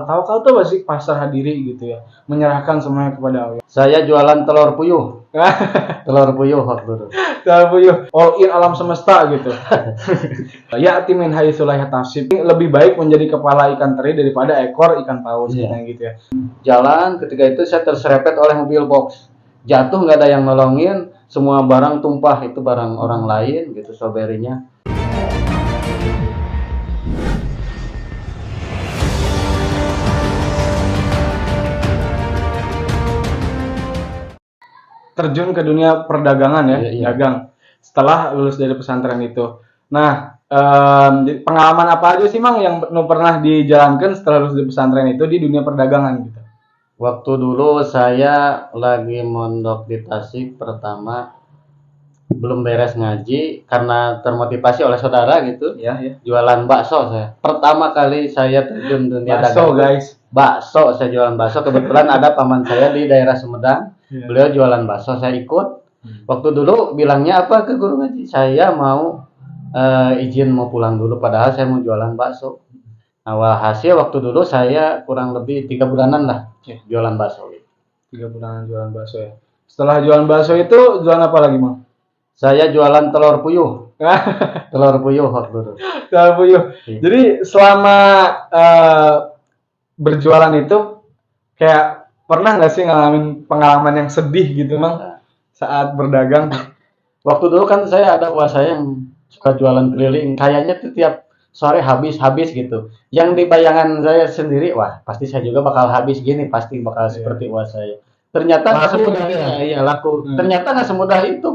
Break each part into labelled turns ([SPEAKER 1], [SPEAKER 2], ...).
[SPEAKER 1] Tawakal tuh pasti pasrah diri gitu ya, menyerahkan semuanya kepada Allah.
[SPEAKER 2] Saya jualan telur puyuh. Telur puyuh waktu itu.
[SPEAKER 1] Telur puyuh, all in alam semesta gitu. Ya timin haitsu la yahtasib. Lebih baik menjadi kepala ikan teri daripada ekor ikan paus gitu ya.
[SPEAKER 2] Jalan ketika itu saya terserepet oleh mobil box. Jatuh nggak ada yang nolongin, semua barang tumpah, itu barang orang lain gitu, strawberry-nya.
[SPEAKER 1] Terjun ke dunia perdagangan ya,
[SPEAKER 2] Iya.
[SPEAKER 1] dagang. Setelah lulus dari pesantren itu. Nah, pengalaman apa aja sih Mang yang pernah dijalankan setelah lulus dari pesantren itu di dunia perdagangan gitu?
[SPEAKER 2] Waktu dulu saya lagi mondok di Tasik pertama, belum beres ngaji karena termotivasi oleh saudara gitu,
[SPEAKER 1] Ya, ya.
[SPEAKER 2] jualan bakso saya. Pertama kali saya terjun dunia
[SPEAKER 1] Bakso
[SPEAKER 2] dagang.
[SPEAKER 1] guys.
[SPEAKER 2] Bakso, saya jualan bakso. Kebetulan ada paman saya di daerah Sumedang.
[SPEAKER 1] Ya.
[SPEAKER 2] Beliau jualan bakso, saya ikut. Waktu dulu bilangnya apa ke guru ngaji? Saya mau izin mau pulang dulu, padahal saya mau jualan bakso. Nah, hasil waktu dulu saya kurang lebih 3 bulanan lah jualan bakso.
[SPEAKER 1] 3 bulanan jualan bakso ya. Setelah jualan bakso itu jualan apa lagi Mang?
[SPEAKER 2] Saya jualan telur puyuh. Telur puyuh waktu itu.
[SPEAKER 1] Telur puyuh. Jadi selama berjualan itu kayak pernah nggak sih ngalamin pengalaman yang sedih gitu Mang saat berdagang?
[SPEAKER 2] Waktu dulu kan saya ada uang saya yang suka jualan keliling, kayaknya tuh tiap sore habis gitu. Yang di bayangan saya sendiri, wah pasti saya juga bakal habis gini, pasti bakal seperti uang saya. Ternyata nggak semudah itu. Iya laku. Ternyata nggak semudah itu.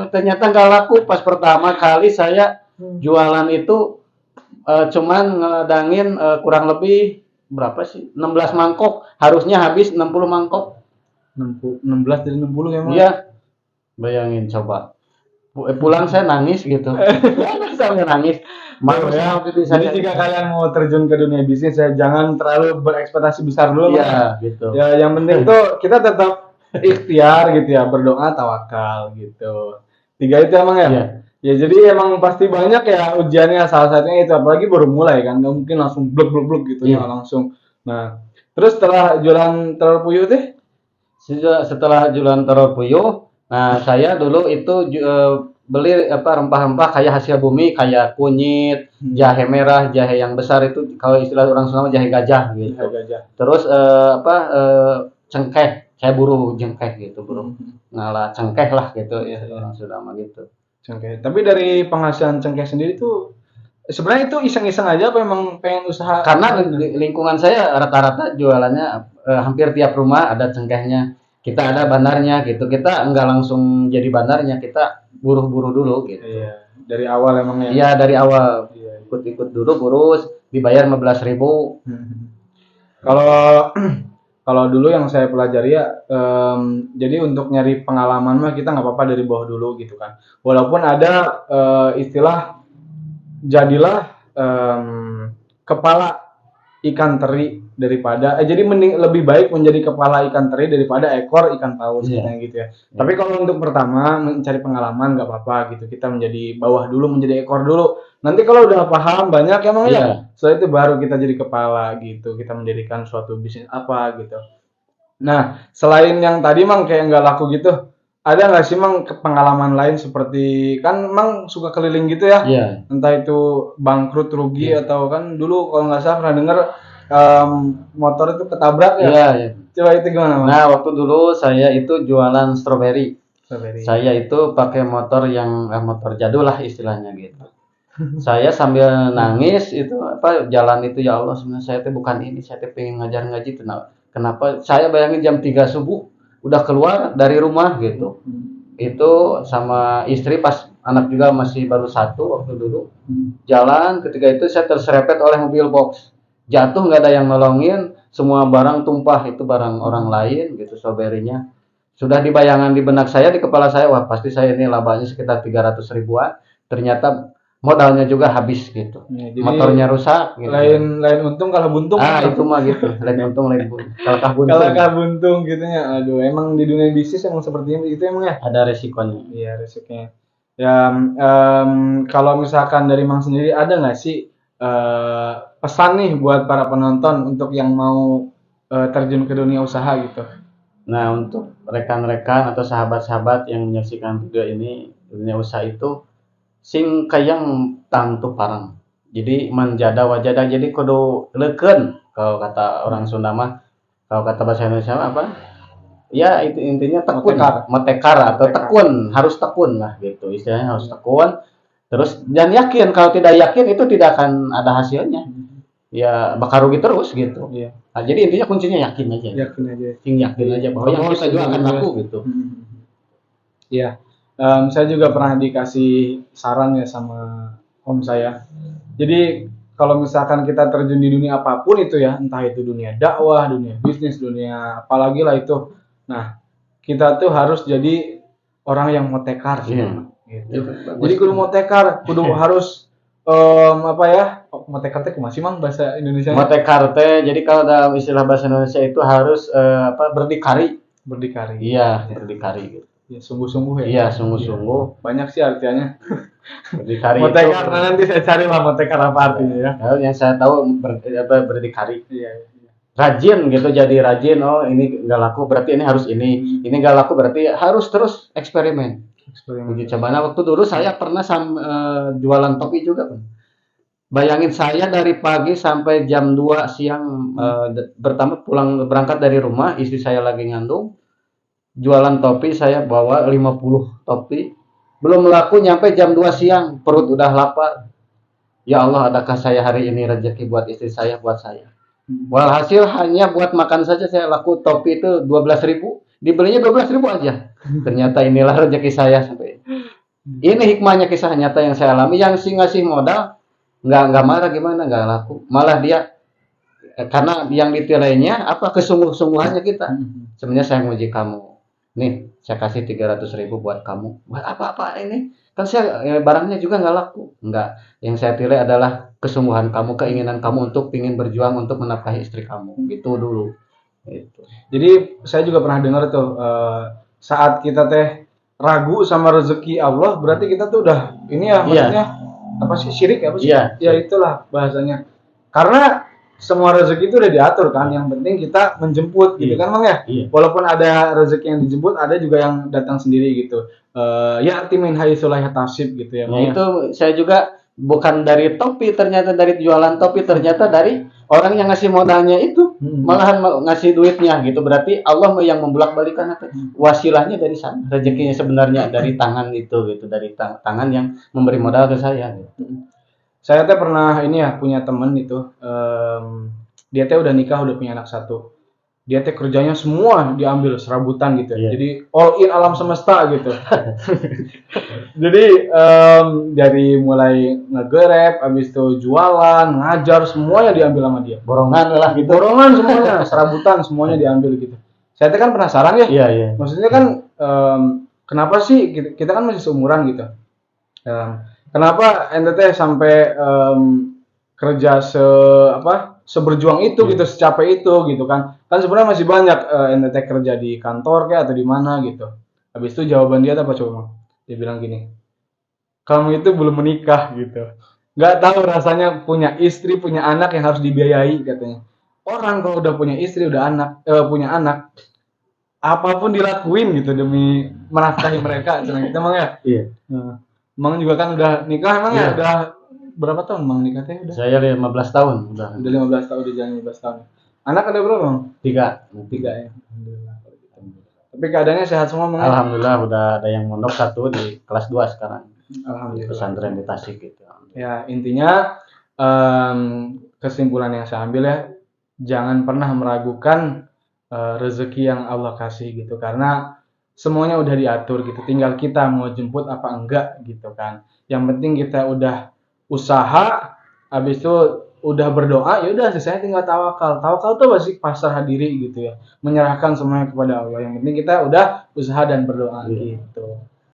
[SPEAKER 2] Ternyata nggak laku. Pas pertama kali saya jualan itu cuman ngedangin kurang lebih berapa sih? 16 mangkok. Harusnya habis 60 mangkok.
[SPEAKER 1] 16 dari 60 ya Mang?
[SPEAKER 2] Iya. Bayangin coba. Pulang saya nangis gitu. Sampai nangis.
[SPEAKER 1] Malu ya. Jadi jika kalian mau terjun ke dunia bisnis ya jangan terlalu berekspektasi besar dulu.
[SPEAKER 2] Iya, gitu.
[SPEAKER 1] Ya yang penting tuh kita tetap ikhtiar gitu ya, berdoa, tawakal gitu. 3 itu emang ya?
[SPEAKER 2] Iya.
[SPEAKER 1] Ya jadi emang pasti banyak ya ujiannya, salah satunya itu apalagi baru mulai kan, nggak mungkin langsung blok gitu ya langsung. Nah, terus setelah jualan telur puyuh teh?
[SPEAKER 2] Setelah jualan telur puyuh, nah saya dulu itu beli apa rempah-rempah kayak hasil bumi, kayak kunyit, jahe merah, jahe yang besar itu kalau istilah orang Sunda jahe gajah gitu.
[SPEAKER 1] Jahe gajah.
[SPEAKER 2] Terus cengkeh, saya buru cengkeh gitu, buru ngalah cengkeh lah gitu ya orang Sunda mah gitu.
[SPEAKER 1] Cengkeh. Tapi dari penghasilan cengkeh sendiri tuh sebenarnya itu iseng-iseng aja apa emang pengen usaha?
[SPEAKER 2] Karena lingkungan saya rata-rata jualannya hampir tiap rumah ada cengkehnya. Kita ada bandarnya gitu. Kita enggak langsung jadi bandarnya, kita buruh-buruh dulu gitu.
[SPEAKER 1] Iya, dari awal emangnya.
[SPEAKER 2] Iya, dari awal.
[SPEAKER 1] Iya.
[SPEAKER 2] Ikut-ikut dulu kurus, dibayar 15.000.
[SPEAKER 1] Kalau kalau dulu yang saya pelajari ya, jadi untuk nyari pengalaman mah kita nggak apa-apa dari bawah dulu gitu kan. Walaupun ada istilah jadilah kepala ikan teri daripada jadi mending lebih baik menjadi kepala ikan teri daripada ekor ikan paus gitu ya. Tapi kalau untuk pertama mencari pengalaman nggak apa-apa gitu. Kita menjadi bawah dulu, menjadi ekor dulu. Nanti kalau udah paham banyak emang ya, setelah itu baru kita jadi kepala gitu. Kita mendirikan suatu bisnis apa gitu. Nah, selain yang tadi Mang kayak nggak laku gitu, ada nggak sih Mang pengalaman lain seperti kan Mang suka keliling gitu ya?
[SPEAKER 2] Iya.
[SPEAKER 1] Entah itu bangkrut rugi atau kan dulu kalau nggak salah pernah dengar motor itu ketabrak ya?
[SPEAKER 2] Iya, iya.
[SPEAKER 1] Coba itu gimana Mang?
[SPEAKER 2] Nah, waktu dulu saya itu jualan stroberi.
[SPEAKER 1] Strawberry.
[SPEAKER 2] Saya itu pakai motor yang motor jadul lah istilahnya gitu. Saya sambil nangis itu apa jalan itu ya Allah sebenarnya saya tuh bukan ini, saya tuh pengen ngajar ngaji tuh. Kenapa saya bayangin jam 3 subuh udah keluar dari rumah gitu. Itu sama istri pas anak juga masih baru 1 waktu dulu. Jalan ketika itu saya terserepet oleh mobil box. Jatuh nggak ada yang nolongin, semua barang tumpah, itu barang orang lain gitu strawberry-nya. Sudah di bayangan di benak saya, di kepala saya, wah pasti saya ini labanya sekitar 300 ribuan. Ternyata modalnya juga habis gitu.
[SPEAKER 1] Ya, jadi
[SPEAKER 2] motornya rusak gitu.
[SPEAKER 1] lain untung kalau buntung.
[SPEAKER 2] Itu mah gitu. Lain untung lain buntung. Kalau
[SPEAKER 1] buntung gitu ya. Aduh, emang di dunia bisnis emang seperti itu emang ya.
[SPEAKER 2] Ada resikonya.
[SPEAKER 1] Iya, resikonya. Ya, kalau misalkan dari Mang sendiri ada nggak sih pesan nih buat para penonton untuk yang mau terjun ke dunia usaha gitu.
[SPEAKER 2] Nah, untuk rekan-rekan atau sahabat-sahabat yang menyaksikan video ini, dunia usaha itu sing kayang tantu parang. Jadi manjada wajada, jadi kudu leukeun kalau kata orang Sunda mah. Kalau kata bahasa Indonesia mah apa? Ya itu intinya tekun, metekar atau tekun, harus tekun lah gitu. Istilahnya harus tekun. Terus dan yakin, kalau tidak yakin itu tidak akan ada hasilnya. Ya bakal rugi terus gitu.
[SPEAKER 1] Iya.
[SPEAKER 2] Nah, jadi intinya kuncinya yakin aja.
[SPEAKER 1] Yakin aja.
[SPEAKER 2] Yakin aja bahwa yang kita jual akan laku gitu.
[SPEAKER 1] Iya. Saya juga pernah dikasih saran ya sama om saya. Jadi kalau misalkan kita terjun di dunia apapun itu ya, entah itu dunia dakwah, dunia bisnis, dunia apalagi lah itu. Nah, kita tuh harus jadi orang yang motekar sih. Gitu. Jadi kudu motekar, kudu harus apa ya? Motekar teh kumaha sih Mang bahasa Indonesia?
[SPEAKER 2] Motekar teh jadi kalau dalam istilah bahasa Indonesia itu harus berdikari.
[SPEAKER 1] Berdikari.
[SPEAKER 2] Iya, berdikari gitu.
[SPEAKER 1] Ya, sungguh-sungguh ya.
[SPEAKER 2] Iya, sungguh-sungguh.
[SPEAKER 1] Banyak sih artinya.
[SPEAKER 2] Berdikari
[SPEAKER 1] motekar itu, nanti saya cari lah motekar apa artinya ya.
[SPEAKER 2] Yang saya tahu berdikari.
[SPEAKER 1] Iya.
[SPEAKER 2] Rajin gitu, jadi rajin. Oh ini nggak laku berarti ini harus ini nggak laku berarti harus terus eksperimen. Uji coba. Nah, waktu dulu saya pernah jualan topi juga kan. Bayangin saya dari pagi sampai jam 2 siang pertama berangkat dari rumah, istri saya lagi ngandung, jualan topi saya bawa 50 topi, belum laku nyampe jam 2 siang, perut udah lapar. Ya Allah, adakah saya hari ini rezeki buat istri saya, buat saya. Walhasil hanya buat makan saja saya laku topi itu 12.000, dibelinya 12.000 aja. Ternyata inilah rezeki saya sampai. Ini hikmahnya kisah nyata yang saya alami. Yang sih ngasih modal nggak marah gimana, nggak laku, malah dia karena yang ditilainya apa kesungguh-sungguhannya kita. Sebenarnya saya nguji kamu, nih saya kasih 300.000 buat kamu, buat apa ini kan saya barangnya juga nggak laku. Nggak, yang saya pilih adalah kesungguhan kamu, keinginan kamu untuk ingin berjuang untuk menafkahi istri kamu, gitu dulu gitu.
[SPEAKER 1] Jadi saya juga pernah dengar tuh saat kita teh ragu sama rezeki Allah, berarti kita tuh udah ini ya maksudnya apa sih, syirik apa sih? Ya itulah bahasanya. Karena semua rezeki itu udah diatur kan, yang penting kita menjemput gitu kan Bang ya. Walaupun ada rezeki yang dijemput, ada juga yang datang sendiri gitu. Ya timin haitsulah yatasib gitu ya.
[SPEAKER 2] Nah, itu saya juga bukan dari topi, ternyata dari jualan topi, ternyata dari orang yang ngasih modalnya itu malahan ngasih duitnya gitu. Berarti Allah yang membulak-balikan wasilahnya dari sana. Rezekinya sebenarnya dari tangan itu gitu, dari tangan yang memberi modal ke saya gitu.
[SPEAKER 1] Saya teh pernah ini ya punya temen itu, dia teh udah nikah, udah punya anak 1. Dia teh kerjanya semua diambil serabutan gitu. Jadi all in alam semesta gitu. Jadi dari mulai nge-grab, habis itu jualan, ngajar, semuanya diambil sama dia.
[SPEAKER 2] Borongan lah gitu.
[SPEAKER 1] Borongan semuanya, serabutan semuanya diambil gitu. Saya teh kan penasaran ya.
[SPEAKER 2] Iya.
[SPEAKER 1] Maksudnya kan kenapa sih kita kan masih seumuran gitu. Kenapa ente teh sampai kerja seberjuang itu gitu, secapek itu gitu kan sebenarnya masih banyak ente teh kerja di kantor kayak atau di mana gitu. Habis itu jawaban dia apa coba? Dia bilang gini, kamu itu belum menikah gitu, nggak tahu rasanya punya istri, punya anak yang harus dibiayai katanya. Orang kalau udah punya istri, udah punya anak, apapun dilakuin gitu demi menafkahi mereka, gitu emang ya.
[SPEAKER 2] Iya.
[SPEAKER 1] Mang juga kan udah nikah emang ya, udah berapa tahun Mang nikahnya udah?
[SPEAKER 2] Saya 15 tahun udah.
[SPEAKER 1] Udah 15 tahun, udah jalan 15 tahun. Anak ada berapa Mang?
[SPEAKER 2] 3
[SPEAKER 1] ya. Alhamdulillah. Tapi keadaannya sehat semua Mang?
[SPEAKER 2] Alhamdulillah, udah ada yang mondok 1 di kelas 2 sekarang.
[SPEAKER 1] Alhamdulillah.
[SPEAKER 2] Pesantren di Tasik gitu.
[SPEAKER 1] Ya intinya kesimpulan yang saya ambil ya, jangan pernah meragukan rezeki yang Allah kasih gitu, karena semuanya udah diatur gitu, tinggal kita mau jemput apa enggak gitu kan. Yang penting kita udah usaha, habis itu udah berdoa, ya udah selesai, tinggal tawakal. Tawakal tuh pasti pasrah diri gitu ya, menyerahkan semuanya kepada Allah. Yang penting kita udah usaha dan berdoa gitu.